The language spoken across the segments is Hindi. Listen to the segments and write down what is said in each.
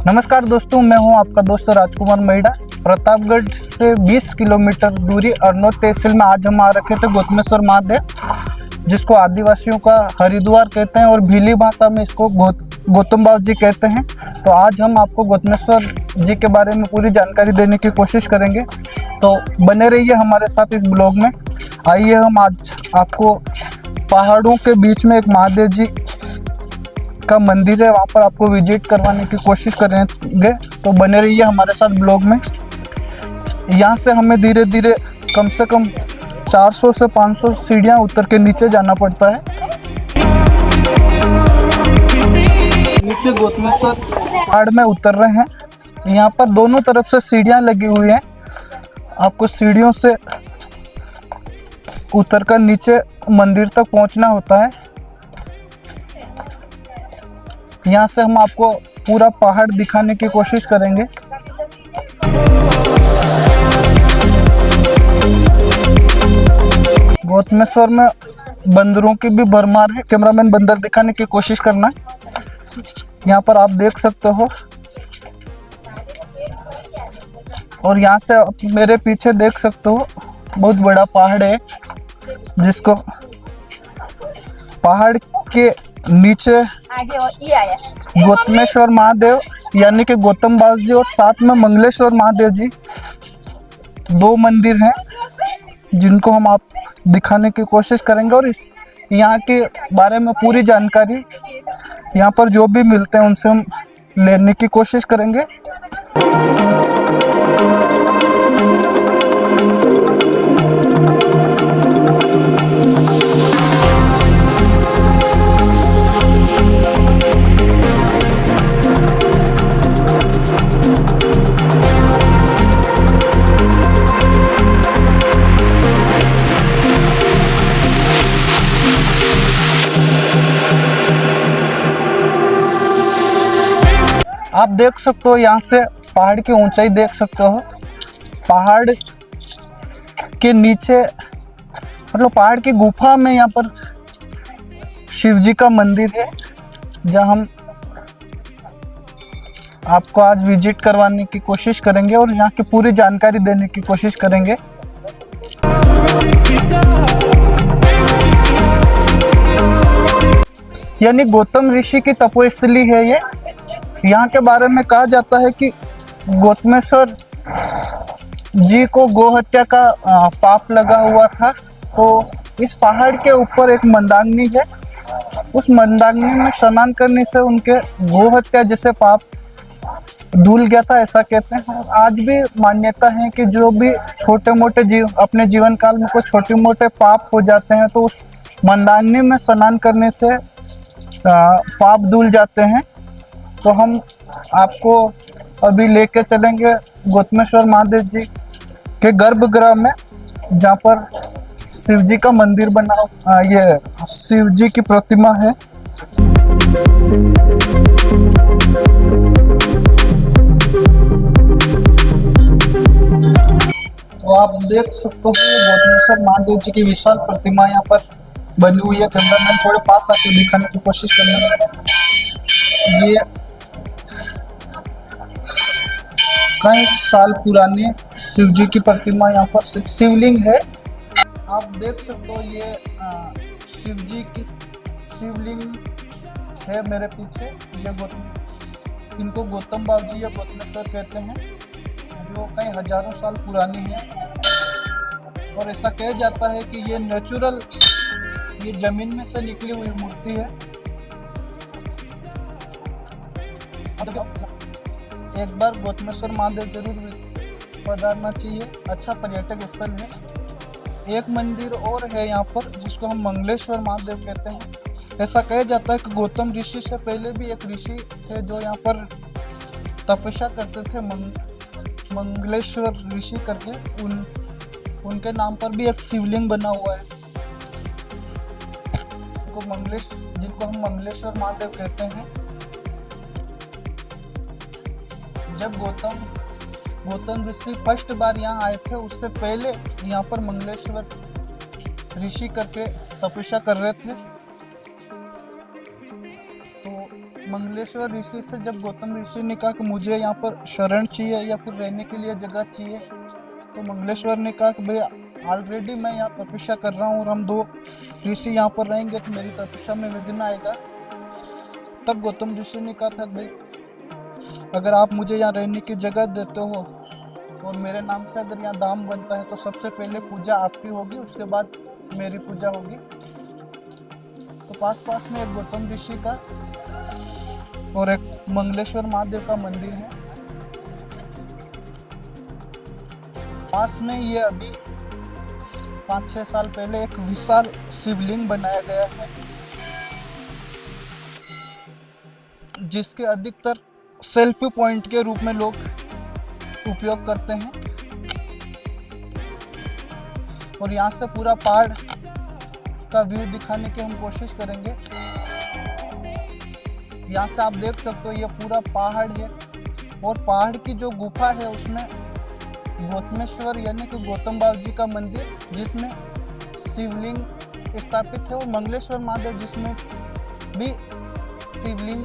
नमस्कार दोस्तों, मैं हूं आपका दोस्त राजकुमार मैडा। प्रतापगढ़ से 20 किलोमीटर दूरी अरनोद तहसील में आज हम आ रखे थे गोतमेश्वर महादेव, जिसको आदिवासियों का हरिद्वार कहते हैं और भीली भाषा में इसको गौतम बाबा जी कहते हैं। तो आज हम आपको गोतमेश्वर जी के बारे में पूरी जानकारी देने की कोशिश करेंगे, तो बने रहिए हमारे साथ इस ब्लॉग में। आइए हम आज आपको पहाड़ों के बीच में एक महादेव जी का मंदिर है, वहाँ पर आपको विजिट करवाने की कोशिश करेंगे। तो बने रहिए हमारे साथ ब्लॉग में। यहाँ से हमें धीरे धीरे कम से कम 400 से 500 सीढ़ियाँ उतर के नीचे जाना पड़ता है। नीचे गोतमेश्वर पहाड़ में उतर रहे हैं। यहाँ पर दोनों तरफ से सीढ़ियाँ लगी हुई हैं। आपको सीढ़ियों से उतरकर नीचे मंदिर तक पहुँचना होता है। यहाँ से हम आपको पूरा पहाड़ दिखाने की कोशिश करेंगे। गोतमेश्वर में बंदरों की भी भरमार है। कैमरामैन बंदर दिखाने की कोशिश करना। यहाँ पर आप देख सकते हो, और यहाँ से आप मेरे पीछे देख सकते हो बहुत बड़ा पहाड़ है, जिसको पहाड़ के नीचे गोतमेश्वर महादेव यानी कि गौतम बाबा जी और साथ में मंगलेश्वर महादेव जी, दो मंदिर हैं जिनको हम आप दिखाने की कोशिश करेंगे। और इस यहाँ के बारे में पूरी जानकारी यहाँ पर जो भी मिलते हैं उनसे हम लेने की कोशिश करेंगे। आप देख सकते हो, यहाँ से पहाड़ की ऊंचाई देख सकते हो। पहाड़ के नीचे मतलब पहाड़ की गुफा में यहाँ पर शिव जी का मंदिर है, जहाँ हम आपको आज विजिट करवाने की कोशिश करेंगे और यहाँ की पूरी जानकारी देने की कोशिश करेंगे। यानी गौतम ऋषि की तपोस्थली है ये। यहाँ के बारे में कहा जाता है कि गोतमेश्वर जी को गोहत्या का पाप लगा हुआ था, तो इस पहाड़ के ऊपर एक मंदाकिनी है। उस मंदाकिनी में स्नान करने से उनके गोहत्या जैसे पाप धुल गया था, ऐसा कहते हैं। आज भी मान्यता है कि जो भी छोटे मोटे अपने जीवन काल में कोई छोटे मोटे पाप हो जाते हैं, तो उस मंदाकिनी में स्नान करने से पाप धुल जाते हैं। तो हम आपको अभी लेके चलेंगे गोतमेश्वर महादेव जी के गर्भगृह में, जहाँ पर शिव जी का मंदिर बना, ये शिव जी की प्रतिमा है। तो आप देख सकते हो गोतमेश्वर महादेव जी की विशाल प्रतिमा यहाँ पर बनी हुई है। कैमरामैन थोड़े पास आके दिखाने की कोशिश करना। ये कई साल पुराने शिव जी की प्रतिमा यहाँ पर शिवलिंग है। आप देख सकते हो, ये शिव जी की शिवलिंग है मेरे पीछे। ये इनको गौतम बाबा जी या गोतमेश्वर कहते हैं, जो कई हजारों साल पुरानी है। और ऐसा कहा जाता है कि ये नेचुरल, ये जमीन में से निकली हुई मूर्ति है। एक बार गोतमेश्वर महादेव जरूर पधारना चाहिए, अच्छा पर्यटक स्थल है। एक मंदिर और है यहाँ पर, जिसको हम मंगलेश्वर महादेव कहते हैं। ऐसा कहा जाता है कि गौतम ऋषि से पहले भी एक ऋषि थे जो यहाँ पर तपस्या करते थे, मंगलेश्वर ऋषि करके। उनके नाम पर भी एक शिवलिंग बना हुआ है, जिनको हम मंगलेश्वर महादेव कहते हैं। जब गौतम ऋषि फर्स्ट बार यहाँ आए थे, उससे पहले यहाँ पर मंगलेश्वर ऋषि करके तपस्या कर रहे थे। तो मंगलेश्वर ऋषि से जब गौतम ऋषि ने कहा कि मुझे यहाँ पर शरण चाहिए या फिर रहने के लिए जगह चाहिए, तो मंगलेश्वर ने कहा कि भैया ऑलरेडी मैं यहाँ तपस्या कर रहा हूँ और हम 2 ऋषि यहाँ पर रहेंगे तो मेरी तपस्या में विघ्न आएगा। तब गौतम ऋषि ने कहा था भाई अगर आप मुझे यहाँ रहने की जगह देते हो और मेरे नाम से अगर यहाँ दाम बनता है तो सबसे पहले पूजा आपकी होगी, उसके बाद मेरी पूजा होगी। तो पास में एक गौतम ऋषि का और एक मंगलेश्वर महादेव का मंदिर है। पास में ये अभी 5-6 साल पहले एक विशाल शिवलिंग बनाया गया है, जिसके अधिकतर सेल्फी पॉइंट के रूप में लोग उपयोग करते हैं। और यहाँ से पूरा पहाड़ का व्यू दिखाने की हम कोशिश करेंगे। यहाँ से आप देख सकते हो ये पूरा पहाड़ है और पहाड़ की जो गुफा है उसमें गौतमेश्वर यानी कि गौतम बाबा जी का मंदिर जिसमें शिवलिंग स्थापित है, और मंगलेश्वर महादेव जिसमें भी शिवलिंग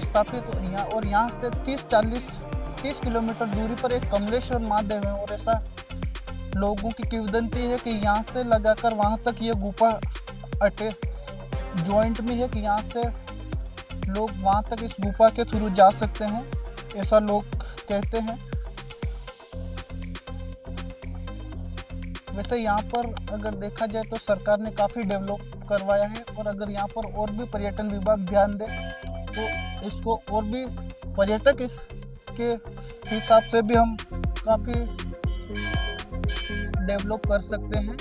स्थापित है। और यहाँ से 30 किलोमीटर दूरी पर एक कमलेश्वर महादेव है। और ऐसा लोगों की किंवदंती है कि यहाँ से लगाकर वहाँ तक ये गुफा जॉइंट में है कि यहाँ से लोग वहाँ तक इस गुफा के थ्रू जा सकते हैं, ऐसा लोग कहते हैं। वैसे यहाँ पर अगर देखा जाए तो सरकार ने काफ़ी डेवलप करवाया है, और अगर यहाँ पर और भी पर्यटन विभाग ध्यान दे तो इसको और भी पर्यटक इसके हिसाब से भी हम काफ़ी डेवलप कर सकते हैं।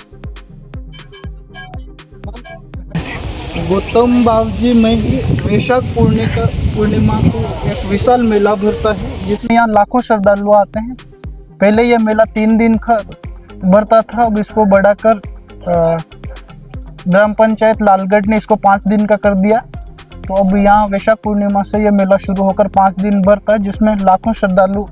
गौतम बाबा जी में ही वैशाख पूर्णिमा को एक विशाल मेला भरता है, जिसमें यहाँ लाखों श्रद्धालु आते हैं। पहले यह मेला 3 दिन का भरता था, अब इसको बढ़ाकर ग्राम पंचायत लालगढ़ ने इसको 5 दिन का कर दिया। तो अब यहाँ वैशाख पूर्णिमा से यह मेला शुरू होकर 5 दिन भरता है, जिसमें लाखों श्रद्धालु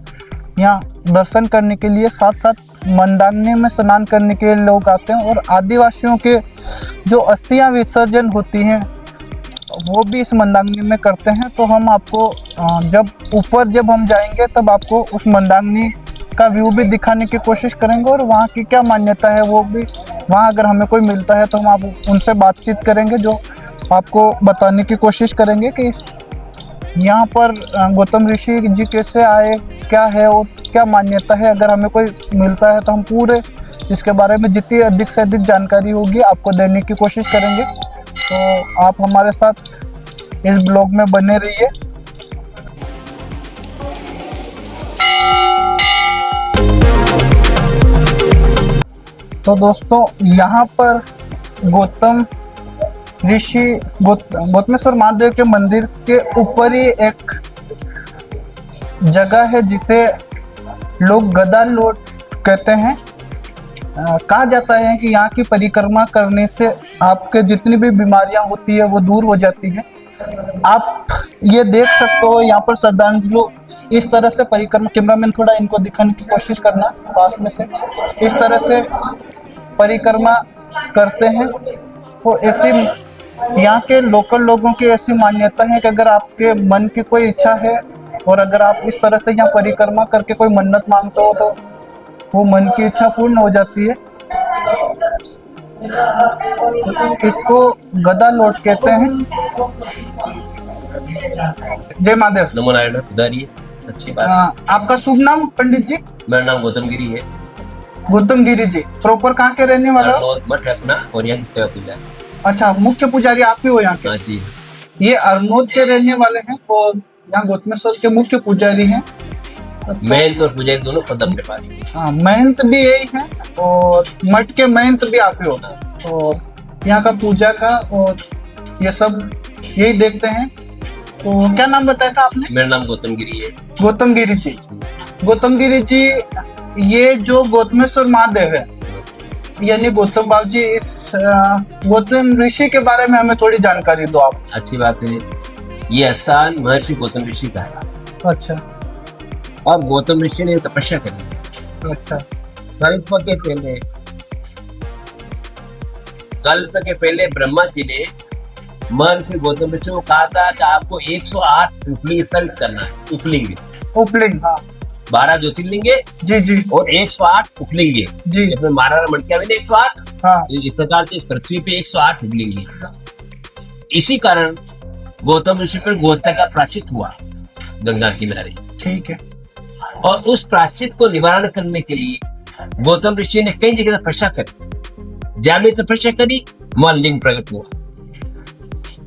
यहाँ दर्शन करने के लिए, साथ मंदाकिनी में स्नान करने के लिए लोग आते हैं। और आदिवासियों के जो अस्थियां विसर्जन होती हैं वो भी इस मंदाकिनी में करते हैं। तो हम आपको जब हम जाएंगे तब आपको उस मंदाकिनी का व्यू भी दिखाने की कोशिश करेंगे, और वहाँ की क्या मान्यता है वो भी, वहाँ अगर हमें कोई मिलता है तो हम आप उनसे बातचीत करेंगे, जो आपको बताने की कोशिश करेंगे कि यहाँ पर गौतम ऋषि जी कैसे आए, क्या है और क्या मान्यता है। अगर हमें कोई मिलता है तो हम पूरे इसके बारे में जितनी अधिक से अधिक जानकारी होगी आपको देने की कोशिश करेंगे। तो आप हमारे साथ इस ब्लॉग में बने रहिए। तो दोस्तों यहाँ पर गौतमेश्वर महादेव के मंदिर के ऊपर ही एक जगह है जिसे लोग गदा लोट कहते हैं। कहा जाता है कि यहाँ की परिक्रमा करने से आपके जितनी भी बीमारियां होती है वो दूर हो जाती है। आप ये देख सकते हो यहाँ पर श्रद्धालु इस तरह से परिक्रमा, कैमरामैन थोड़ा इनको दिखाने की कोशिश करना पास में से, इस तरह से परिक्रमा करते हैं। तो ऐसी यहाँ के लोकल लोगों की ऐसी मान्यता है कि अगर आपके मन की कोई इच्छा है और अगर आप इस तरह से यहाँ परिक्रमा करके कोई मन्नत मांगते हो तो वो मन की इच्छा पूर्ण हो जाती है। इसको गदा लोट कहते हैं। जय महादेव। नमो नारायण। उधारी अच्छी बात। आपका शुभ नाम पंडित जी? मेरा नाम गौतम गिरी है। गौतम गिरी जी प्रॉपर कहाँ के रहने वाले हो? मठ अपना और यहाँ की सेवा पूजा। अच्छा, मुख्य पुजारी आप ही हो यहाँ के? हाँ जी। ये अरनोद के रहने वाले हैं और यहाँ गौतमेश्वर के मुख्य पुजारी हैं। महंत और पुजारी दोनों पद अपने पास है। हाँ, महंत भी यही है और मठ के महंत भी आप ही हो, और यहाँ का पूजा का और ये सब यही देखते हैं। तो क्या नाम बताया था आपने? मेरा नाम गौतम गिरी है। गौतम गिरी जी। गौतम गिरी जी, ये जो गौतमेश्वर महादेव है यानी गौतम बाबा जी, इस गौतम ऋषि के बारे में हमें थोड़ी जानकारी दो आप। अच्छी बात है। ये स्थान महर्षि गौतम ऋषि का है। अच्छा। और गौतम ऋषि ने तपस्या करी। अच्छा। कल्प के पहले ब्रह्मा जी ने महर्षि गौतम ऋषि को कहा था कि आपको 108 उपलिंग स्थापित करना है। उपलिंग उपलिंग, हाँ 12 ज्योतिर्लिंग जी जी और 108 उपलिंग जी, अपने महाराणा मणिका में 108, हाँ इस प्रकार से इस पृथ्वी पे 108 उपलिंग। इसी कारण गौतम ऋषि पर गोहत्या का प्रायश्चित हुआ गंगा किनारे। ठीक है। और उस प्रायश्चित को निवारण करने के लिए गौतम ऋषि ने कई जगह तपस्या करी। जहां भी तपस्या करी वहां लिंग प्रकट हुआ।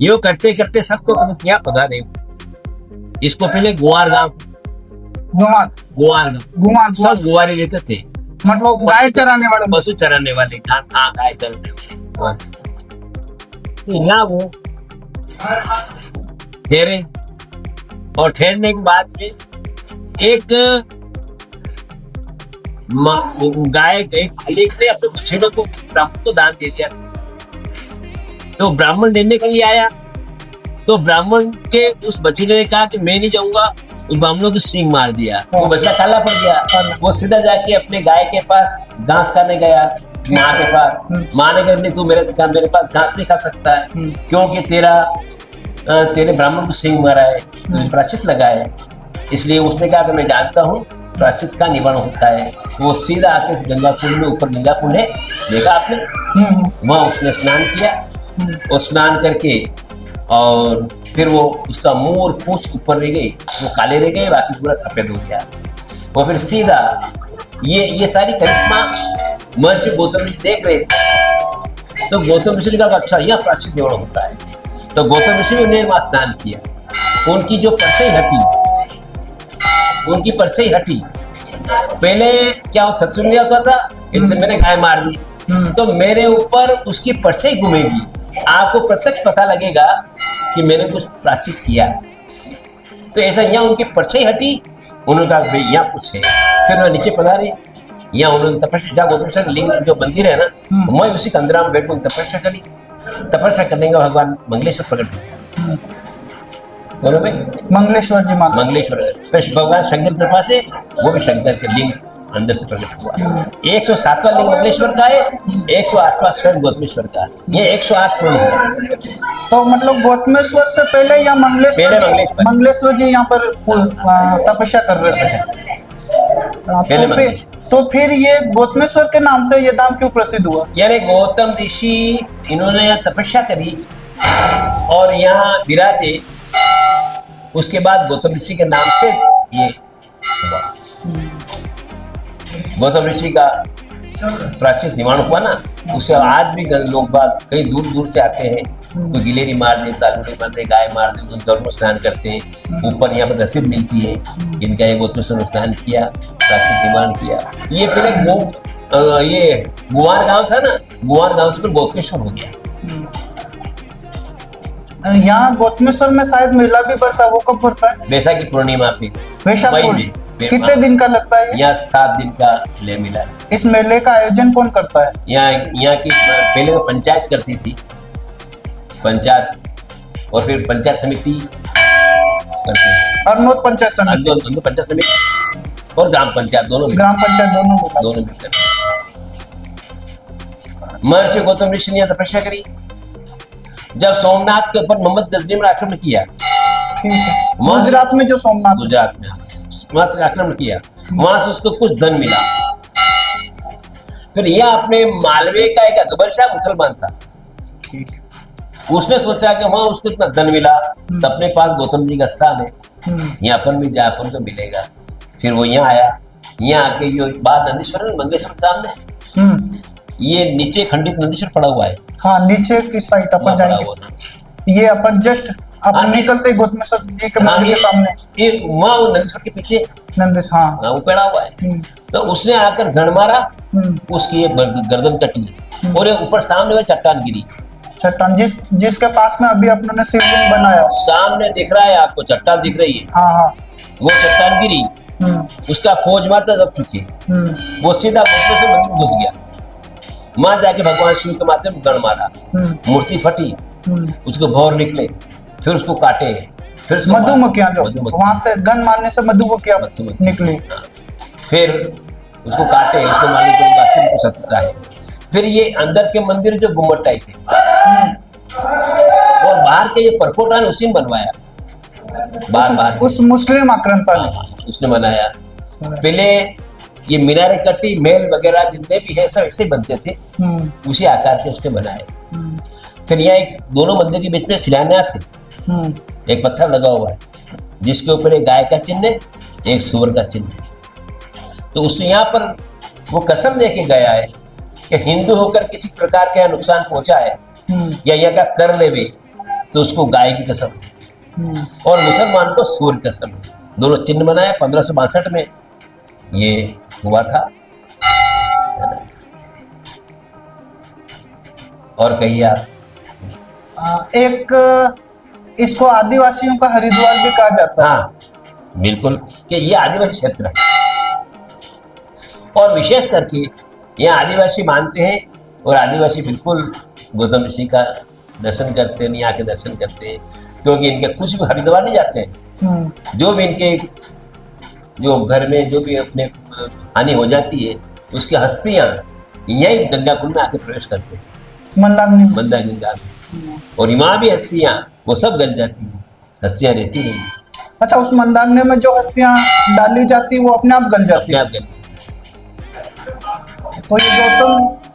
यो करते करते सबको क्या पधारे। इसको पहले गुआर गांव, गुमान सब गुआरे रहते थे, मतलब गाय चराने वाले, पशु चराने वाले, गाय चराने वाले। यहाँ वो ठहरे और ठहरने के बाद में एक गाय, एक लेख ने अपने बछड़ों को ब्राह्मण को दान दे दिया। तो ब्राह्मण लेने के लिए आया, तो ब्राह्मण के उस बछड़े ने कहा कि मैं नहीं जाऊंगा, उस ब्राह्मणों को सींग मार दिया। वो बछड़ा काला पड़ गया। वो सीधा जाके अपने गाय के पास घास खाने गया, माँ के पास। माँ ने कहा तू मेरे पास घास नहीं खा सकता है, क्योंकि तेरे ब्राह्मण को सींग मारा है, तुझे प्रायश्चित लगा है। इसलिए उसने कहा कि मैं जानता हूँ प्रायश्चित का निवारण होता है। वो सीधा आके गंगा कुंड में, ऊपर गंगा कुंड है देखा आपने, वहां उसने स्नान किया। और स्नान करके और फिर वो उसका मुंह और पूंछ ऊपर रह गई, वो काले रह गए, बाकी पूरा सफेद हो गया। वो फिर सीधा ये सारी करिश्मा महर्षि गौतम ऋषि देख रहे थे। तो गौतम ऋषि ने कहा अच्छा यह प्रायश्चित निवारण होता है। तो गौतम ऋषि ने निर्मा स्नान किया। उनकी जो परछाई हटी, पहले क्या वो शत्रु में होता था, इनसे मैंने गाय मार दी तो मेरे ऊपर उसकी परछाई घूमेगी, आपको प्रत्यक्ष पता लगेगा कि मैंने कुछ प्रायश्चित किया है। तो ऐसा यहाँ उनकी परछाई हटी, उन्होंने कहा भाई यहाँ कुछ है। फिर वह नीचे पधारे। यहाँ उन्होंने तपस्या, जहाँ गौतम ऋषि लिंग जो मंदिर है ना, मैं उसी कंदरा में बैठ तपस्या करी। तपस्या करने का भगवान मंगलेश्वर प्रकट हुए। बोलो भाई, मंगलेश्वर जी माता, मंगलेश्वर। फिर भगवान शंकर कृपा से वो भी शंकर के लिंग अंदर से प्रकट हुआ। 107वां लिंग मंगलेश्वर का है, 108वां स्वयं गौतमेश्वर का। ये 108 पूर्ण हुआ। तो मतलब गौतमेश्वर से पहले या मंगलेश्वर जी यहाँ पर तपस्या कर रहे थे। तो फिर ये गौतमेश्वर के नाम से ये नाम क्यों प्रसिद्ध हुआ? यानी गौतम ऋषि इन्होंने यहाँ तपस्या करी और यहाँ विराजे, उसके बाद गौतम ऋषि के नाम से ये हुआ। गौतम ऋषि का प्रायश्चित निवारण हुआ ना, उसे आज भी लोग बाग कई दूर दूर से आते हैं। कोई गिलेरी मार दे, तालुड़ी मार दे, गाय मार दे, उनका स्नान करते हैं। ऊपर यहाँ पर रसीद मिलती है, इनका ये गौतमेश्वर ने स्नान किया, प्रायश्चित निवारण किया। ये पहले ये गुआर गांव था ना, गुआर गांव से फिर गौतमेश्वर हो गया। यहाँ गौतमेश्वर में शायद मेला भी बढ़ता है, वो कब बढ़ता है? वैशाखी पूर्णिमा पे, वैशाखी में। कितने दिन का लगता है? यहाँ 7 दिन का मेला। इस मेले का आयोजन कौन करता है? यहाँ की पहले तो पंचायत करती थी, पंचायत, और फिर पंचायत समिति करती थी, अरनोद पंचायत समिति, पंचायत समिति और ग्राम पंचायत दोनों मिलकर। महर्षि गौतम ऋषि ने यहाँ तपस्या करी। जब सोमनाथ के ऊपर मोहम्मद गजनी ने आक्रमण किया, गुजरात में, जो सोमनाथ, गुजरात में आक्रमण किया, वहां से उसको कुछ धन मिला। फिर यह अपने मालवे का एक अकबर शाह मुसलमान था, उसने सोचा कि वहां उसको इतना धन मिला तो अपने पास गौतम जी का स्थान है, यहाँ पर भी जा अपन को मिलेगा। फिर वो यहाँ आया। यहाँ आके जो बात नंदीश्वर है, मंगलेश्वर सामने, ये नीचे खंडित नंदीश्वर पड़ा हुआ है। हाँ, नीचे की साइड अपन जाएंगे। ये अपन जस्ट अपन निकलते गौतमेश्वर जी के मंदिर के सामने, ये वहाँ वो नंदीश्वर के पीछे नंदीश्वर, हाँ वो पड़ा हुआ है। तो उसने आकर घड़ मारा, उसकी गर्दन कटी और ये ऊपर सामने में चट्टान गिरी। चट्टान जिसके पास में अभी अपने ने शिवलिंग बनाया, सामने दिख रहा है आपको, चट्टान दिख रही है। हाँ, वो चट्टान गिरी, उसका खोज माता दब चुकी, वो सीधा गौतमेश्वर से मंदिर घुस गया। वहां जाके भगवान शिव के माथे में गण मारा, मूर्ति फटी, उसको भौर निकले, फिर उसको काटे, फिर मधुमक्खियां, जो वहां से गन मारने से मधुमक्खियां निकली, फिर उसको काटे, उसको मालिक को सकता है। फिर ये अंदर के मंदिर जो गुम्बद टाइप है, और बाहर के ये परकोटा ने उसी ने बनवाया, बार उस मुस्लिम आक्रांता ने। उसने बनाया। पहले ये मीनारे कट्टी महल वगैरह जितने भी है सब ऐसे बनते थे, उसी आकार के उसने बनाए। फिर यहाँ एक दोनों मंदिर के बीच में शिलान्यास है, एक पत्थर लगा हुआ है जिसके ऊपर एक गाय का चिन्ह है, एक सूअर का चिन्ह है। तो उसने यहाँ पर वो कसम दे के गया है कि हिंदू होकर किसी प्रकार का नुकसान पहुंचा है या यहाँ का कर ले भी तो उसको गाय की कसम है, और मुसलमान को सूअर की कसम है। दोनों चिन्ह बनाया 1562 में ये हुआ था। और कहिए आप। एक इसको आदिवासियों का हरिद्वार भी कहा जाता है। हाँ बिल्कुल, कि ये आदिवासी क्षेत्र है और विशेष करके यहाँ आदिवासी मानते हैं और आदिवासी बिल्कुल गौतम ऋषि का दर्शन करते हैं, यहाँ के दर्शन करते हैं, क्योंकि इनके कुछ भी हरिद्वार नहीं जाते हैं। जो भी इनके जो घर में जो भी अपने हानि हो जाती है उसकी हस्तियाँ यही गंगा कुंड में आके प्रवेश करते हैं, मंदा गंगा में, और वहाँ भी हस्तियाँ वो सब गल जाती है, हस्तियाँ रहती नहीं। अच्छा, उस मंदाग्नि में जो हस्तियां डाली जाती है वो अपने आप गल जाती है। अपने आप गल जाती है। तो ये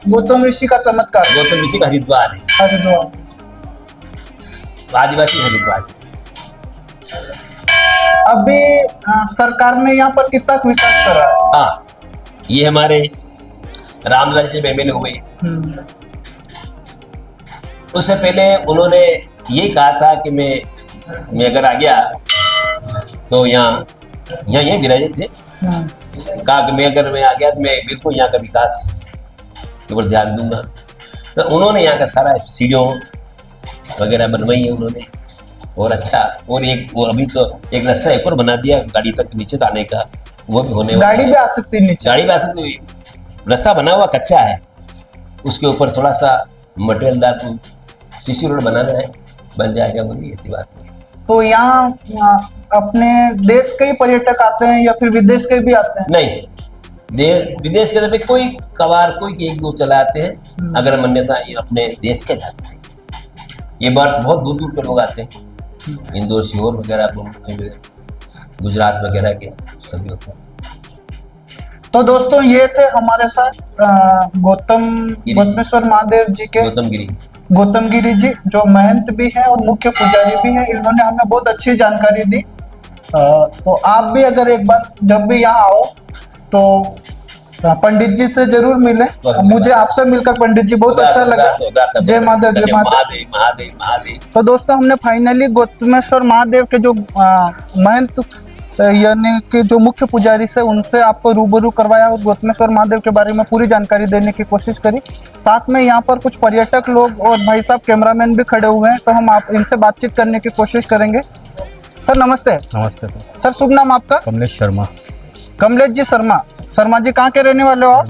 गौतम ऋषि का चमत्कार, गौतम ऋषि का हरिद्वार है, हरिद्वार आदिवासी हरिद्वार। अभी सरकार ने यहाँ पर कितना विकास करा है? हाँ, ये हमारे रामलाल जी एमएलए हुए, उससे पहले उन्होंने ये कहा था कि मैं अगर आ गया तो यहाँ ये विराजे थे, कहा कि मैं आ गया तो मैं बिल्कुल यहाँ का विकास के ऊपर ध्यान दूंगा। तो उन्होंने यहाँ का सारा सीढ़ियों वगैरह बनवाई है उन्होंने, और अच्छा, और वो अभी तो एक रास्ता एक और बना दिया गाड़ी तक नीचे आने का, वो भी होने वाला। गाड़ी भी आ सकती है नीचे, गाड़ी भी आ सकती, रास्ता बना हुआ कच्चा है, उसके ऊपर थोड़ा सा मटेरियल डाल के सीसी रोड बनाना है, बन जाएगा, वो भी ऐसी बात है। तो यहाँ अपने देश के ही पर्यटक आते हैं या फिर विदेश के भी आते हैं? नहीं, विदेश के तरफ कोई कबार कोई एक दो चलाते हैं, अगर मान्यता ये अपने देश के जाते हैं। ये बात बहुत दूर दूर के लोग आते हैं, इंदौर, सीहोर वगैरह, गुजरात वगैरह के सभी होते हैं। तो दोस्तों ये थे हमारे साथ गौतमेश्वर महादेव जी के गौतम गिरी जी, जो महंत भी हैं और मुख्य पुजारी भी हैं। इन्होंने हमें बहुत अच्छी जानकारी दी। तो आप भी अगर एक बार जब भी यहाँ आओ तो पंडित जी से जरूर मिले। मुझे आपसे मिलकर पंडित जी बहुत अच्छा लगा। जय महादेव, जय महादेव, महादेव, महादेव। तो दोस्तों हमने फाइनली गौतमेश्वर महादेव के जो महंत यानी कि जो मुख्य पुजारी से उनसे आपको रूबरू करवाया और गौतमेश्वर महादेव के बारे में पूरी जानकारी देने की कोशिश करी। साथ में यहाँ पर कुछ पर्यटक लोग और भाई साहब कैमरामैन भी खड़े हुए हैं, तो हम आप इनसे बातचीत करने की कोशिश करेंगे। सर नमस्ते। नमस्ते सर, शुभ नाम आपका? कमलेश शर्मा। कमलेश जी शर्मा जी कहाँ के रहने वाले हो आप?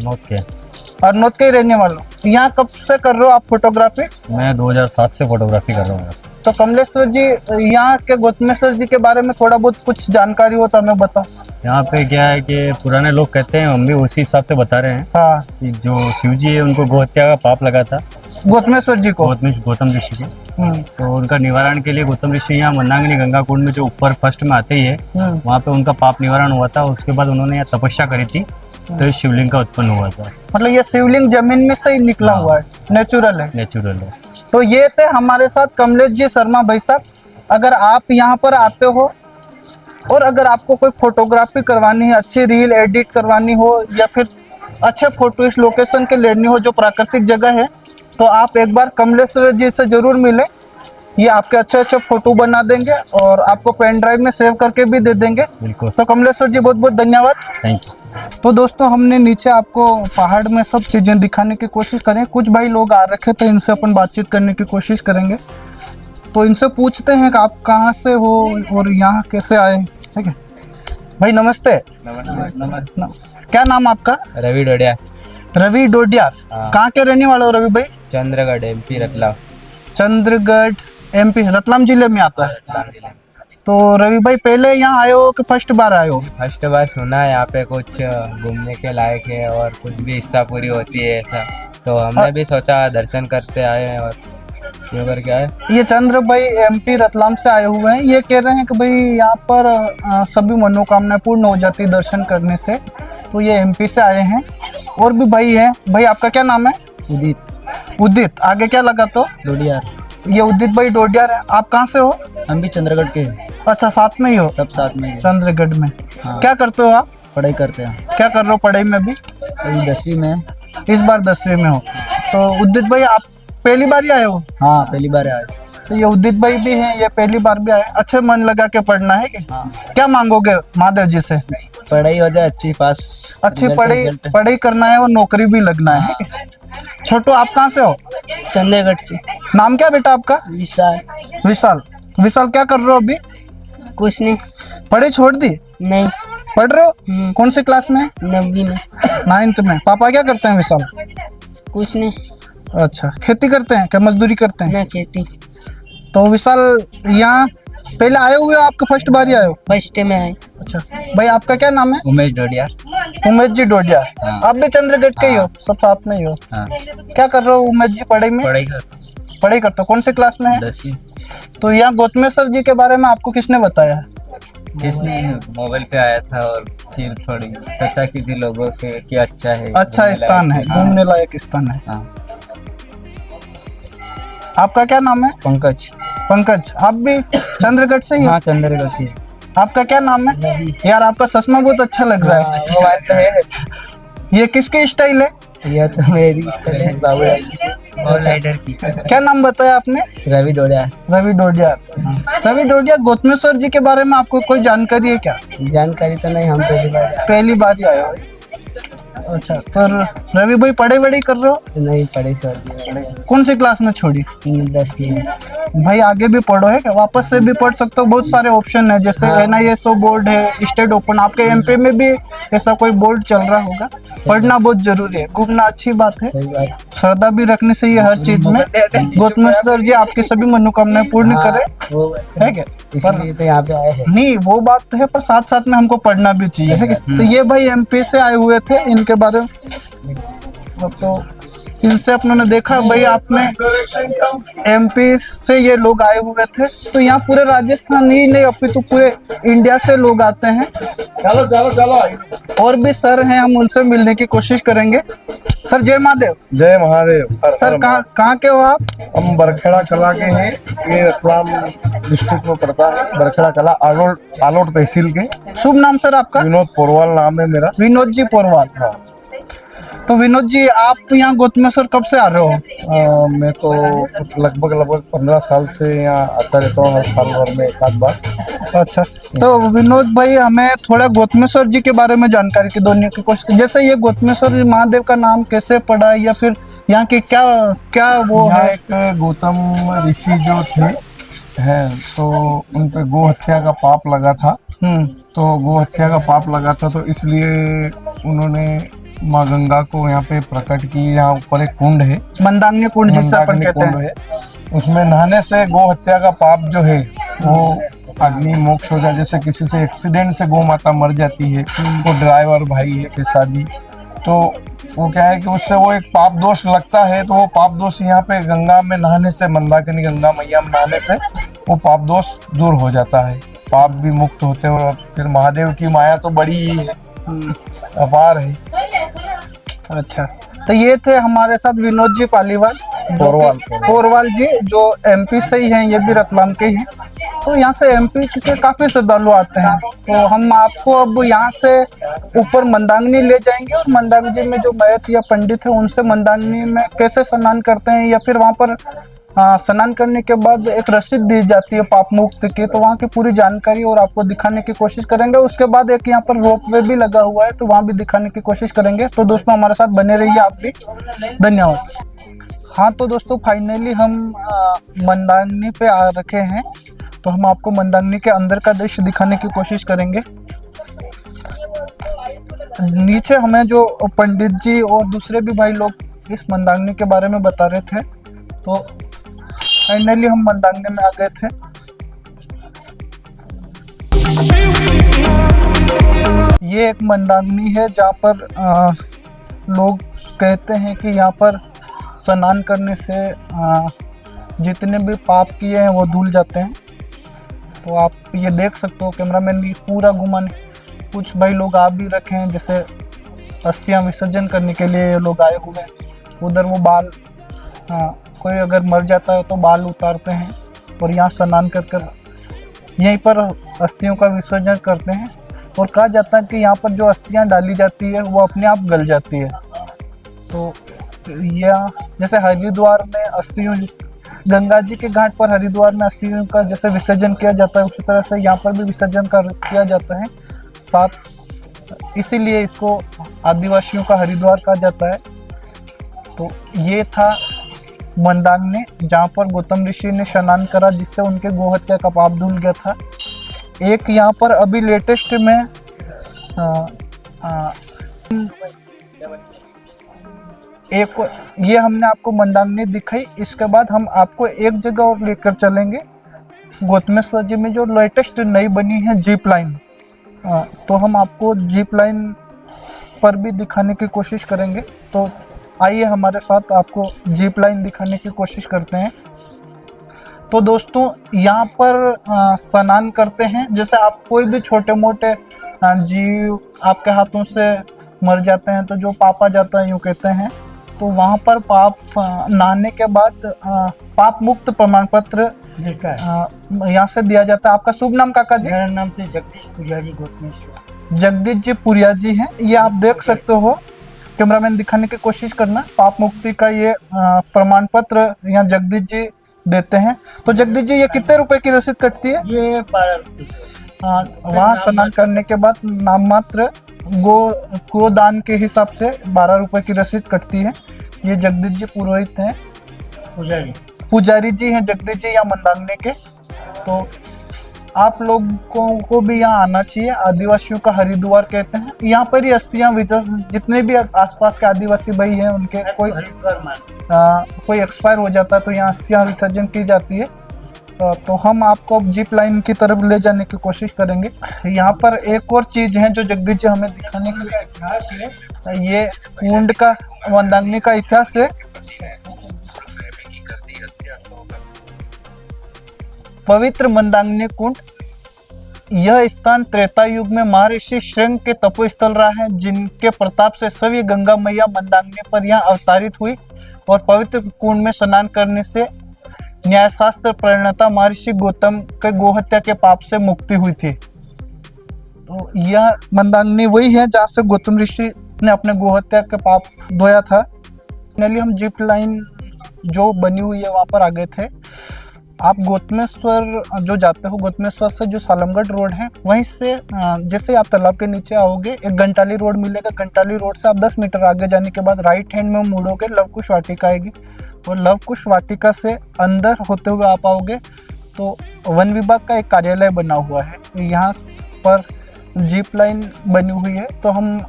अरनोद के ही रहने वाले हो। यहाँ कब से कर रहे हो आप फोटोग्राफी? मैं 2007 से फोटोग्राफी कर रहा हूँ। तो कमलेश्वर जी, यहाँ के गौतमेश्वर जी के बारे में थोड़ा बहुत कुछ जानकारी हो तो हमें बताओ। यहाँ पे क्या है कि पुराने लोग कहते हैं, हम भी उसी हिसाब से बता रहे हैं। हाँ, कि जो शिव जी है उनको गौ हत्या का पाप लगा था गौतमेश्वर जी को, गौतम ऋषि के। तो उनका निवारण के लिए गौतम ऋषि यहाँ मंदाकिनी गंगा कुंड में जो ऊपर फर्स्ट में आते ही है, वहाँ पे उनका पाप निवारण हुआ था। उसके बाद उन्होंने यहाँ तपस्या करी थी, तो इस शिवलिंग का उत्पन्न हुआ था। मतलब ये शिवलिंग जमीन में से ही निकला हुआ है, नेचुरल है। तो ये थे हमारे साथ कमलेश जी शर्मा भाई साहब। अगर आप यहाँ पर आते हो और अगर आपको कोई फोटोग्राफी करवानी है, अच्छी रील एडिट करवानी हो या फिर अच्छे फोटो इस लोकेशन के लेनी हो जो प्राकृतिक जगह है, तो आप एक बार कमलेश्वर जी से जरूर मिलें। ये आपके अच्छे फोटो बना देंगे और आपको पेन ड्राइव में सेव करके भी दे देंगे। बिल्कुल। तो कमलेश्वर जी बहुत बहुत धन्यवाद। Thank you. तो दोस्तों हमने नीचे आपको पहाड़ में सब चीजें दिखाने की कोशिश करें। कुछ भाई लोग आ रखे थे, इनसे अपन बातचीत करने की कोशिश करेंगे। तो इनसे पूछते हैं कि आप कहाँ से हो और यहाँ कैसे आए। ठीक है भाई, नमस्ते। नमस्ते। क्या नाम आपका? रवि डोडिया। रवि डोडिया। कहाँ के रहने वाले हो रवि भाई? चंद्रगढ़ एमपी रतलाम। चंद्रगढ़ एमपी रतलाम जिले में आता है। तो रवि भाई पहले यहाँ आए हो कि फर्स्ट बार आए हो? फर्स्ट बार सुना है यहाँ पे कुछ घूमने के लायक है और कुछ भी इच्छा पूरी होती है ऐसा, तो हमने भी सोचा दर्शन करते आए हैं और क्यों करके आए? ये चंद्र भाई एमपी रतलाम से आए हुए हैं। ये कह रहे हैं कि भाई यहाँ पर सभी मनोकामनाएं पूर्ण हो जाती है दर्शन करने से, तो ये एमपी से आए हैं। और भी भाई है। भाई आपका क्या नाम है? उदित उदित। आगे क्या लगा तो? डोडियार। ये उदित भाई डोडियार है। आप कहाँ से हो? हम भी चंद्रगढ़ के हैं, अच्छा, साथ में ही हो? सब साथ में हैं। चंद्रगढ़ में। हाँ। क्या करते हो आप? पढ़ाई करते हैं, क्या कर रहे हो पढ़ाई में भी? अभी 10वीं में हैं। इस बार 10वीं में हो। तो उदित भाई आप पहली बार ही आए हो? हाँ, पहली बार आए। तो ये उदित भाई भी हैं, ये पहली बार भी आए। अच्छे मन लगा के पढ़ना है कि हाँ। क्या मांगोगे महादेव जी से? पढ़ाई हो जाए अच्छी, पास अच्छी रिजल्ट। पढ़ाई करना है और नौकरी भी लगना है कि? छोटू आप कहाँ से हो? चंद्रगढ़ से। नाम क्या बेटा आपका? विशाल। विशाल। विशाल क्या कर रहे हो अभी? कुछ नहीं। पढ़ाई छोड़ दी? नहीं। पढ़ रहे हो? कौन से क्लास में? 9वीं में। 9th में। पापा क्या करते हैं विशाल? कुछ नहीं। अच्छा, खेती करते हैं क्या मजदूरी करते हैं? ना खेती। तो विशाल यहाँ पहले आए हुए हो? आपका फर्स्ट बार ही आए हो? फर्स्ट में आए। अच्छा भाई आपका क्या नाम है? उमेश डोडियार। उमेश जी डोडिया। हाँ। आप भी चंद्रगढ़ के ही हो? सब साथ में ही हो? हाँ, क्या कर रहे हो उमेश जी पढ़ाई में? पढ़ाई करते हो। कौन से क्लास में है? 10वीं। तो यहाँ गौतमेश्वर जी के बारे में आपको किसने बताया? किसने? मोबाइल पे आया था और फिर थोड़ी चर्चा की थी लोगों से कि अच्छा है, अच्छा घूमने स्थान है, लायक। हाँ। घूमने लायक स्थान है। हाँ। आपका क्या नाम है? पंकज। पंकज। आप भी चंद्रगढ़ से ही हो? हाँ, चंद्रगढ़ की। आपका क्या नाम है? यार आपका चश्मा बहुत अच्छा लग रहा है। वो बात तो है। ये किसकी स्टाइल है? यह तो मेरी स्टाइल है, बाबू और राइडर की। क्या नाम बताया आपने? रवि डोडियार। रवि डोडियार। रवि डोडियार। गौतमेश्वर जी के बारे में आपको कोई जानकारी है क्या? जानकारी तो नहीं, हम पहली बार ही आए हो? अच्छा, तो रवि भाई पढ़ाई वढ़ाई कर रहे हो? नहीं पढ़े सर। कौन सी क्लास में छोड़ी? 10वीं में। भाई आगे भी पढ़ो है क्या? वापस से भी पढ़ सकते हो, बहुत सारे ऑप्शन है, जैसे NISO बोर्ड है, स्टेट ओपन। आपके MP में भी ऐसा कोई बोर्ड चल रहा होगा। पढ़ना बहुत जरूरी है, घूमना अच्छी बात है, सही बात। श्रद्धा भी रखने से ये हर चीज में। गौतमेश्वर जी आपकी सभी मनोकामनाएं पूर्ण करे, वो है क्या? इसलिए तो यहाँ पे आए हैं। नहीं वो बात तो है, पर साथ साथ में हमको पढ़ना भी चाहिए, है क्या? तो ये भाई MP से आए हुए थे, इनके बारे में तो इनसे अपनों ने देखा। भाई आपने MP से ये लोग आए हुए थे, तो यहाँ पूरे राजस्थान ही नहीं अपितु पूरे इंडिया से लोग आते हैं। चलो चलो चलो। और भी सर हैं, हम उनसे मिलने की कोशिश करेंगे। सर जय महादेव। जय महादेव। सर कहाँ के हो आप? हम बरखेड़ा कला के हैं, ये रतलाम डिस्ट्रिक्ट में पड़ता है। बरखेड़ा कला आलोट तहसील के। शुभ नाम सर आपका? विनोद पोरवाल नाम है मेरा। विनोद जी पोरवाल। हाँ। तो विनोद जी आप यहाँ गौतमेश्वर कब से आ रहे हो? मैं तो लगभग 15 साल से यहाँ आता रहता हूँ, हर साल भर में एक आध बार। अच्छा, तो विनोद भाई हमें थोड़ा गौतमेश्वर जी के बारे में जानकारी की दोनों की कोशिश। जैसे ये गौतमेश्वर महादेव का नाम कैसे पड़ा, या फिर यहाँ की क्या क्या वो यहाँ है? एक गौतम ऋषि जो थे हैं, तो उन पे गो हत्या का पाप लगा था। तो गो हत्या का पाप लगा था, तो इसलिए उन्होंने माँ गंगा को यहाँ पे प्रकट की। यहाँ ऊपर एक कुंड है, मंदाकिनी कुंड जिससे अपन मंदाकिनी कहते कुंड हैं। है। उसमें नहाने से गो हत्या का पाप जो है वो आदमी मोक्ष हो जाए। जैसे किसी से एक्सीडेंट से गौ माता मर जाती है, वो ड्राइवर भाई है कैसा भी, तो वो क्या है कि उससे वो एक पाप दोष लगता है, तो वो पाप दोष यहाँ पे गंगा में नहाने से, मंदाकिनी गंगा मैया में नहाने से वो पाप दोष दूर हो जाता है, पाप भी मुक्त होते हैं। और फिर महादेव की माया तो बड़ी ही है, अपार है। अच्छा, तो ये थे हमारे साथ विनोद जी पालीवाल, पोरवाल जी, जो MP से ही हैं, ये भी रतलाम के ही हैं। तो यहाँ से MP के काफी श्रद्धालु आते हैं। तो हम आपको अब यहाँ से ऊपर मंदाकिनी ले जाएंगे, और मंदाकिनी जी में जो महंत या पंडित है उनसे मंदाकिनी में कैसे स्नान करते हैं, या फिर वहाँ पर स्नान करने के बाद एक रसीद दी जाती है पाप मुक्त की, तो वहाँ की पूरी जानकारी और आपको दिखाने की कोशिश करेंगे। उसके बाद एक यहाँ पर रोपवे भी लगा हुआ है, तो वहाँ भी दिखाने की कोशिश करेंगे। तो दोस्तों हमारे साथ बने रहिए आप भी। धन्यवाद। हाँ तो दोस्तों फाइनली हम मंदाकिनी पे आ रखे हैं, तो हम आपको मंदाकिनी के अंदर का दृश्य दिखाने की कोशिश करेंगे। नीचे हमें जो पंडित जी और दूसरे भी भाई लोग इस मंदाकिनी के बारे में बता रहे थे, तो फाइनली हम मंदाकिनी में आ गए थे। ये एक मंदाकिनी है जहाँ पर लोग कहते हैं कि यहाँ पर स्नान करने से जितने भी पाप किए हैं वो धुल जाते हैं। तो आप ये देख सकते हो, कैमरामैन भी पूरा घुमाने, कुछ भाई लोग आ भी रखे हैं, जैसे अस्थियां विसर्जन करने के लिए ये लोग आए हुए हैं। उधर वो बाल, कोई अगर मर जाता है तो बाल उतारते हैं और यहाँ स्नान कर कर यहीं पर अस्थियों का विसर्जन करते हैं। और कहा जाता है कि यहाँ पर जो अस्थियां डाली जाती है वो अपने आप गल जाती है। तो यह जैसे हरिद्वार में अस्थियों, गंगा जी के घाट पर हरिद्वार में अस्थियों का जैसे विसर्जन किया जाता है, उसी तरह से यहाँ पर भी विसर्जन किया जाता है साथ, इसीलिए इसको आदिवासियों का हरिद्वार कहा जाता है। तो ये था मंदाग्नि, जहाँ पर गौतम ऋषि ने स्नान करा, जिससे उनके गोहत्या का पाप धुल गया था। एक यहाँ पर अभी लेटेस्ट में एक ये हमने आपको मंदाग्नि दिखाई। इसके बाद हम आपको एक जगह और लेकर चलेंगे, गौतमेश्वर जी में जो लेटेस्ट नई बनी है जीप लाइन। तो हम आपको जीप लाइन पर भी दिखाने की कोशिश करेंगे। तो आइए हमारे साथ आपको जीप लाइन दिखाने की कोशिश करते हैं। तो दोस्तों यहाँ पर स्नान करते हैं, जैसे आप कोई भी छोटे मोटे जीव आपके हाथों से मर जाते हैं तो जो पाप आ जाता है यूँ कहते हैं, तो वहाँ पर पाप नहाने के बाद पाप मुक्त प्रमाण पत्र यहाँ से दिया जाता है। आपका शुभ नाम काका जी? मेरा नाम तो जगदीश पुरिया जी गौतमेश्वर। जगदीश जी पुरिया जी हैं। ये आप देख सकते हो, कैमरामैन दिखाने की कोशिश करना, पाप मुक्ति का ये प्रमाण पत्र यहाँ जगदीश जी देते हैं। तो जगदीश जी ये कितने रुपए की रसीद कटती है? ये 12 रुपये। वहाँ स्नान करने के बाद नाम मात्र गोदान के हिसाब से 12 रुपए की रसीद कटती है। ये जगदीश जी पुरोहित हैं, पुजारी जी हैं जगदीश जी यहाँ मंदाग्नि के। तो आप लोगों को भी यहाँ आना चाहिए, आदिवासियों का हरिद्वार कहते हैं। यहाँ पर ही अस्थियां जितने भी आसपास के आदिवासी भाई हैं उनके कोई एक्सपायर हो जाता है तो यहाँ अस्थियां विसर्जन की जाती है। तो हम आपको जीप लाइन की तरफ ले जाने की कोशिश करेंगे। यहाँ पर एक और चीज है जो जगदीश जी हमें दिखाने के लिए इतिहास है, ये कुंड का मंदाग्नि का इतिहास है। पवित्र मंदाग्नि कुंड, यह स्थान त्रेता युग में महर्षि श्रृंग के तपोस्थल रहा है, जिनके प्रताप से सभी गंगा मैया मंदाग्नि पर यहाँ अवतारित हुई और पवित्र कुंड में स्नान करने से न्यायशास्त्र प्रणेता महर्षि गौतम के गोहत्या के पाप से मुक्ति हुई थी। तो यह मंदाग्नि वही है जहाँ से गौतम ऋषि ने अपने गोहत्या के पाप धोया था। फाइनली हम जीप लाइन जो बनी हुई है वहाँ पर आ गए थे। आप गौतमेश्वर जो जाते हो, गौतमेश्वर से जो सालमगढ़ रोड है वहीं से जैसे आप तालाब के नीचे आओगे एक घंटाली रोड मिलेगा। घंटाली रोड से आप 10 मीटर आगे जाने के बाद राइट हैंड में मुड़ोगे, लवकुश वाटिका आएगी और लवकुश वाटिका से अंदर होते हुए आप आओगे तो वन विभाग का एक कार्यालय बना हुआ है। यहाँ पर जीप लाइन बनी हुई है। तो हम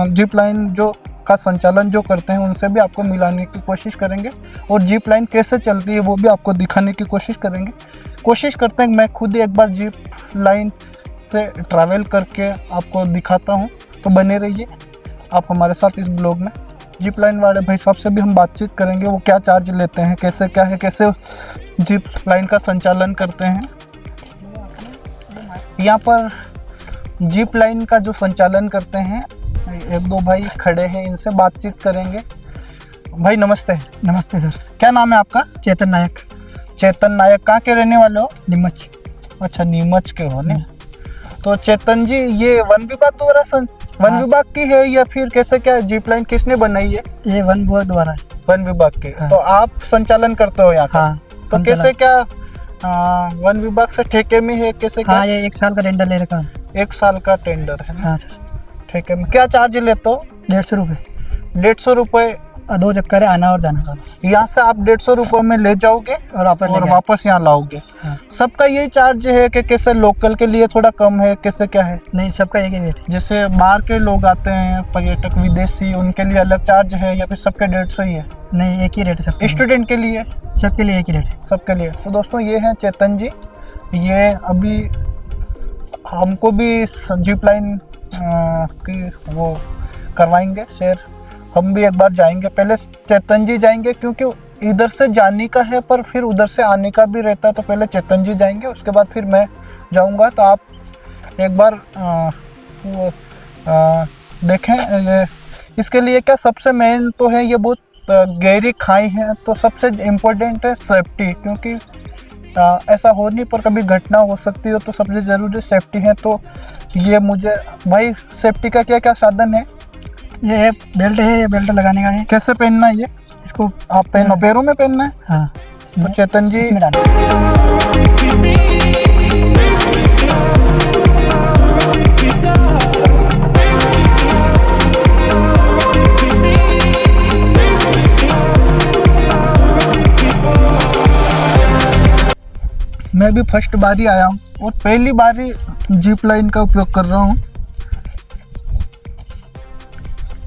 जीप लाइन जो का संचालन जो करते हैं उनसे भी आपको मिलाने की कोशिश करेंगे और जीप लाइन कैसे चलती है वो भी आपको दिखाने की कोशिश करेंगे। कोशिश करते हैं मैं खुद ही एक बार जीप लाइन से ट्रैवल करके आपको दिखाता हूं। तो बने रहिए आप हमारे साथ इस ब्लॉग में। जीप लाइन वाले भाई साहब से भी हम बातचीत करेंगे, वो क्या चार्ज लेते हैं, कैसे क्या है, कैसे जीप लाइन का संचालन करते हैं। यहाँ पर जीप लाइन का जो संचालन करते हैं एक दो भाई खड़े हैं, इनसे बातचीत करेंगे। भाई नमस्ते। नमस्ते सर। क्या नाम है आपका? चेतन नायक। चेतन नायक। कहाँ के रहने वाले हो? नीमच। अच्छा, नीमच के हो ने। तो चेतन जी ये वन विभाग द्वारा वन विभाग की है या फिर कैसे क्या जीप लाइन किसने बनाई है? ये वन विभाग द्वारा है। वन विभाग के। हाँ। तो आप संचालन करते हो यहाँ का? हाँ। तो कैसे क्या वन विभाग से ठेके में है कैसे क्या? हाँ, ये 1 साल का टेंडर ले रखा है। 1 साल का टेंडर है। हाँ सर। ठेके में क्या चार्ज लेते हो? 150 रुपये। 150 रुपये 2 चक्कर है, आना और जाना का। यहाँ से आप 150 रुपये में ले जाओगे और वापस यहाँ लाओगे। हाँ। सबका यही चार्ज है कि कैसे लोकल के लिए थोड़ा कम है, कैसे क्या है? नहीं, सबका एक ही रेट है। जैसे बाहर के लोग आते हैं पर्यटक विदेशी, उनके लिए अलग चार्ज है या फिर सबके 150 ही है? नहीं, एक ही रेट है सबके। स्टूडेंट के लिए? सबके लिए एक ही रेट है। सबके लिए। तो दोस्तों ये हैं चेतन जी, ये अभी हमको भी जीप लाइन की वो करवाएंगे शेयर। हम भी एक बार जाएंगे, पहले चेतन जी जाएंगे क्योंकि इधर से जाने का है पर फिर उधर से आने का भी रहता है, तो पहले चेतन जी जाएंगे, उसके बाद फिर मैं जाऊंगा। तो आप एक बार देखें। ये इसके लिए क्या सबसे मेन तो है, ये बहुत गहरी खाई है, तो सबसे इम्पोर्टेंट है सेफ्टी, क्योंकि ऐसा हो नहीं पर कभी घटना हो सकती हो, तो सबसे ज़रूरी सेफ्टी है। तो ये मुझे भाई सेफ्टी का क्या क्या साधन है? ये बेल्ट है, ये बेल्ट लगाने का है। कैसे पहनना है ये? इसको आप पहनो, पैरों में पहनना है। हाँ तो चेतन जी इसमें डालो। मैं भी फर्स्ट बारी आया हूँ और पहली बारी जीप लाइन का उपयोग कर रहा हूँ।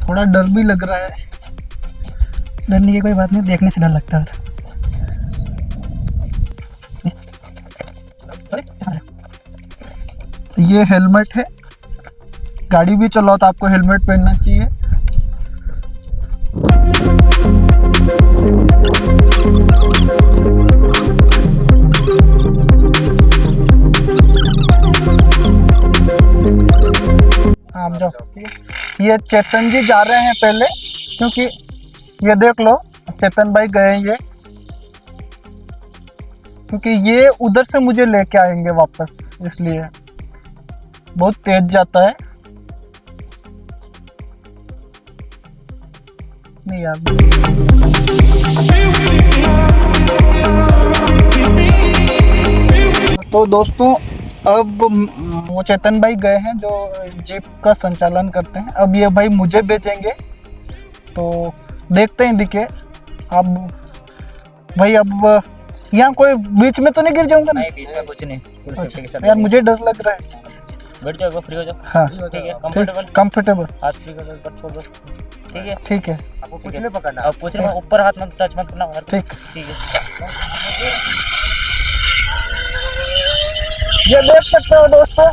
थोड़ा डर भी लग रहा है। डरने की कोई बात नहीं, देखने से डर लगता है। ये हेलमेट है, गाड़ी भी चलाओ तो आपको हेलमेट पहनना चाहिए। आप जाओ। ये चेतन जी जा रहे हैं पहले, क्योंकि ये देख लो चेतन भाई गए ये, क्योंकि ये उधर से मुझे लेके आएंगे वापस, इसलिए बहुत तेज जाता है। नहीं यार, तो दोस्तों अब वो चेतन भाई गए हैं जो जीप का संचालन करते हैं। अब ये भाई मुझे भेजेंगे, तो देखते हैं दिखे। अब भाई अब यहाँ कोई बीच में तो नहीं गिर जाऊंगा ना? नहीं, बीच में कुछ नहीं, फुल सेफ्टी के साथ यार मुझे डर लग रहा है। बैठ जाओ, फ्री हो जाओ। हाँ ठीक है, ठीक, कंफर्टेबल। हाथ फ्री कर दो, छोड़ दो। ठीक है, ठीक है, आपको कुछ नहीं पकड़ना। अब कुछ नहीं, ऊपर हाथ मत टच मत करना। ठीक। ठीक है। ये देख सकते हो दोस्तों,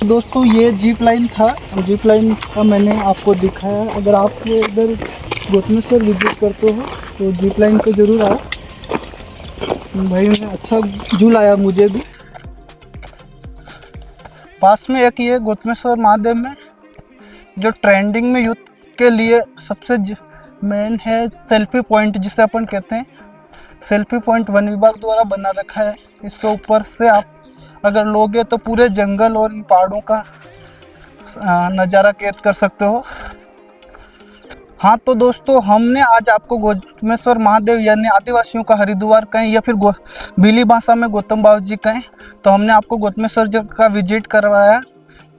दोस्तों ये जीप लाइन था। जीप लाइन का मैंने आपको दिखाया। अगर आप इधर गोतमेश्वर विजिट करते हो तो जीप लाइन को जरूर आओ भाई, मैं अच्छा झूलाया मुझे भी। पास में एक ये गोतमेश्वर महादेव में जो ट्रेंडिंग में यूथ के लिए सबसे मेन है सेल्फी पॉइंट, जिसे अपन कहते हैं। सेल्फी पॉइंट वन विभाग द्वारा बना रखा है। इसके ऊपर से आप अगर लोगे तो पूरे जंगल और इन पहाड़ों का नज़ारा कैद कर सकते हो। हाँ तो दोस्तों, हमने आज आपको गोतमेश्वर महादेव यानी आदिवासियों का हरिद्वार कहें या फिर भीली भाषा में गौतम बाबू जी कहें, तो हमने आपको गोतमेश्वर जी का विजिट करवाया।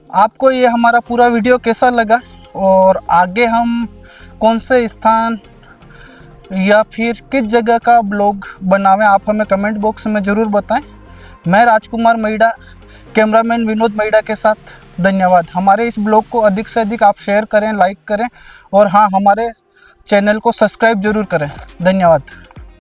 आपको ये हमारा पूरा वीडियो कैसा लगा और आगे हम कौन से स्थान या फिर किस जगह का ब्लॉग बनावें, आप हमें कमेंट बॉक्स में ज़रूर बताएं। मैं राजकुमार मैडा, कैमरामैन विनोद मैडा के साथ धन्यवाद। हमारे इस ब्लॉग को अधिक से अधिक आप शेयर करें, लाइक करें और हाँ, हमारे चैनल को सब्सक्राइब जरूर करें। धन्यवाद।